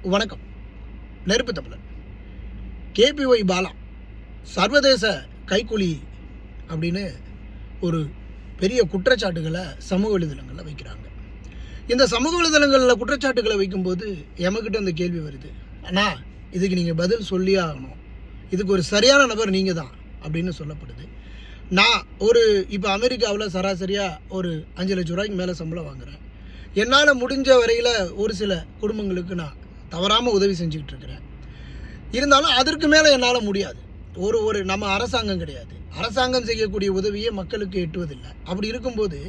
வணக்கம். நெருப்பு தமிழன். கேபிஒய் பாலா சர்வதேச கைக்கூலி அப்படின்னு ஒரு பெரிய குற்றச்சாட்டுகளை சமூக வலைதளங்களில் வைக்கிறாங்க. இந்த சமூக வலைதளங்களில் குற்றச்சாட்டுகளை வைக்கும்போது எமக்கிட்ட அந்த கேள்வி வருது, அண்ணா இதுக்கு நீங்கள் பதில் சொல்லியே ஆகணும், இதுக்கு ஒரு சரியான நபர் நீங்கள் தான் அப்படின்னு சொல்லப்படுது. நான் இப்போ அமெரிக்காவில் சராசரியாக ஒரு 5 லட்ச ரூபாய்க்கு மேலே சம்பளம் வாங்குகிறேன். என்னால் முடிஞ்ச வரையில் ஒரு சில குடும்பங்களுக்கு நான் தவறாமல் உதவி செஞ்சுக்கிட்டு இருக்கிறேன். இருந்தாலும் அதற்கு மேலே என்னால் முடியாது. நம்ம அரசாங்கம் கிடையாது. அரசாங்கம் செய்யக்கூடிய உதவியை மக்களுக்கு எட்டுவதில்லை. அப்படி இருக்கும்போது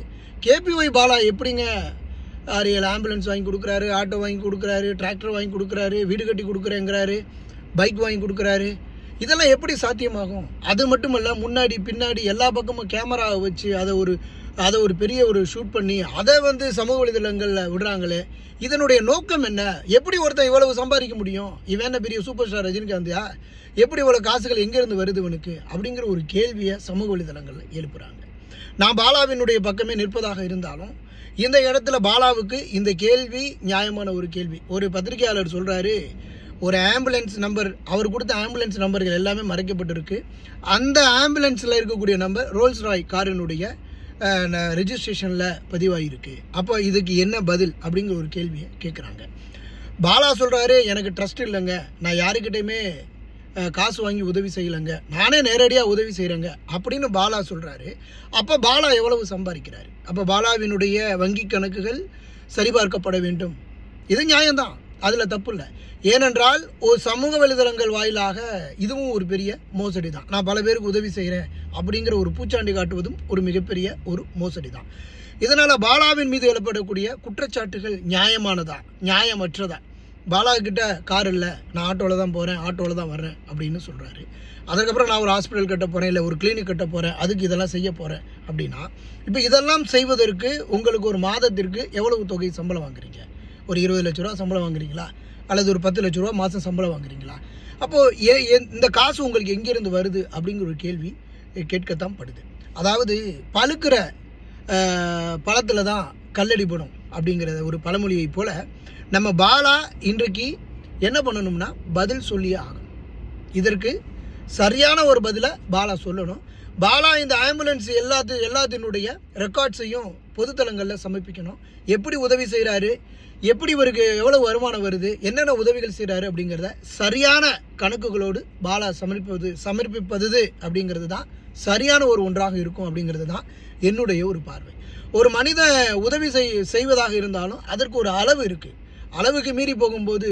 கேபிஒய் பாலா எப்படிங்க 6-7 ஆம்புலன்ஸ் வாங்கி கொடுக்குறாரு, ஆட்டோ வாங்கி கொடுக்குறாரு, டிராக்டர் வாங்கி கொடுக்குறாரு, வீடு கட்டி கொடுக்குறேங்கிறாரு, பைக் வாங்கி கொடுக்குறாரு, இதெல்லாம் எப்படி சாத்தியமாகும்? அது மட்டுமல்ல, முன்னாடி பின்னாடி எல்லா பக்கமும் கேமராவை வச்சு அதை ஒரு பெரிய ஷூட் பண்ணி அதை சமூக வலைதளங்களில் விடுறாங்களே, இதனுடைய நோக்கம் என்ன? எப்படி ஒருத்தன் இவ்வளவு சம்பாதிக்க முடியும்? இவன் என்ன பெரிய சூப்பர் ஸ்டார் ரஜினிகாந்தியா? எப்படி இவ்வளோ காசுகள் எங்கேருந்து வருது இவனுக்கு அப்படிங்கிற ஒரு கேள்வியை சமூக வலைதளங்களில் எழுப்புறாங்க. நான் பாலாவினுடைய பக்கமே நிற்பதாக இருந்தாலும் இந்த இடத்துல பாலாவுக்கு இந்த கேள்வி நியாயமான ஒரு கேள்வி. ஒரு பத்திரிகையாளர் சொல்கிறாரு, ஒரு ஆம்புலன்ஸ் நம்பர், அவர் கொடுத்த ஆம்புலன்ஸ் நம்பர்கள் எல்லாமே மறைக்கப்பட்டிருக்கு. அந்த ஆம்புலன்ஸில் இருக்கக்கூடிய நம்பர் ரோல்ஸ் ராய் காரினுடைய ரெஜிஸ்ட்ரேஷனில் பதிவாகிருக்கு. அப்போ இதுக்கு என்ன பதில் அப்படிங்கிற ஒரு கேள்வியை கேட்குறாங்க. பாலா சொல்கிறாரு, எனக்கு ட்ரஸ்ட் இல்லைங்க, நான் யாருக்கிட்டையுமே காசு வாங்கி உதவி செய்யலைங்க, நானே நேரடியாக உதவி செய்கிறேங்க அப்படின்னு பாலா சொல்கிறாரு. அப்போ பாலா எவ்வளவு சம்பாதிக்கிறாரு? அப்போ பாலாவினுடைய வங்கி கணக்குகள் சரிபார்க்கப்பட வேண்டும். இது நியாயம்தான், அதில் தப்பு இல்லை. ஏனென்றால் ஒரு சமூக வலைதளங்கள் வாயிலாக இதுவும் ஒரு பெரிய மோசடி தான். நான் பல பேருக்கு உதவி செய்கிறேன் அப்படிங்கிற ஒரு பூச்சாண்டி காட்டுவதும் ஒரு மிகப்பெரிய ஒரு மோசடி தான். இதனால் பாலாவின் மீது எழுப்படக்கூடிய குற்றச்சாட்டுகள் நியாயமானதா நியாயமற்றதா? பாலா கிட்ட கார் இல்லை, நான் ஆட்டோவில் தான் போகிறேன், ஆட்டோவில் தான் வர்றேன் அப்படின்னு சொல்கிறாரு. அதுக்கப்புறம் நான் ஒரு ஹாஸ்பிட்டல் கட்ட போகிறேன், இல்லை ஒரு கிளினிக் கட்ட போகிறேன், அதுக்கு இதெல்லாம் செய்ய போகிறேன் அப்படின்னா, இப்போ இதெல்லாம் செய்வதற்கு உங்களுக்கு ஒரு மாதத்திற்கு எவ்வளவு தொகை சம்பளம் வாங்குறீங்க? ஒரு 20 லட்ச ரூபா சம்பளம் வாங்குறீங்களா, அல்லது ஒரு 10 லட்ச ரூபா மாதம் சம்பளம் வாங்குறீங்களா? அப்போது இந்த காசு உங்களுக்கு எங்கேருந்து வருது அப்படிங்கிற ஒரு கேள்வி கேட்கத்தான் படுது. அதாவது பழுக்கிற பழத்தில் தான் கல்லடிப்படும் அப்படிங்கிற ஒரு பழமொழியை போல் நம்ம பாலா இன்றைக்கு என்ன பண்ணணும்னா பதில் சொல்லியே ஆகணும். இதற்கு சரியான ஒரு பதிலை பாலா சொல்லணும். பாலா இந்த ஆம்புலன்ஸ் எல்லாத்தினுடைய ரெக்கார்ட்ஸையும் பொதுத்தளங்களில் சமர்ப்பிக்கணும். எப்படி உதவி செய்கிறாரு, எப்படி இவருக்கு எவ்வளோ வருமானம் வருது, என்னென்ன உதவிகள் செய்கிறாரு அப்படிங்கிறத சரியான கணக்குகளோடு பாலா சமர்ப்பிப்பது அப்படிங்கிறது தான் சரியான ஒரு ஒன்றாக இருக்கும் அப்படிங்கிறது தான் என்னுடைய ஒரு பார்வை. ஒரு மனித உதவி செய்வதாக இருந்தாலும் அதற்கு ஒரு அளவு இருக்குது. அளவுக்கு மீறி போகும்போது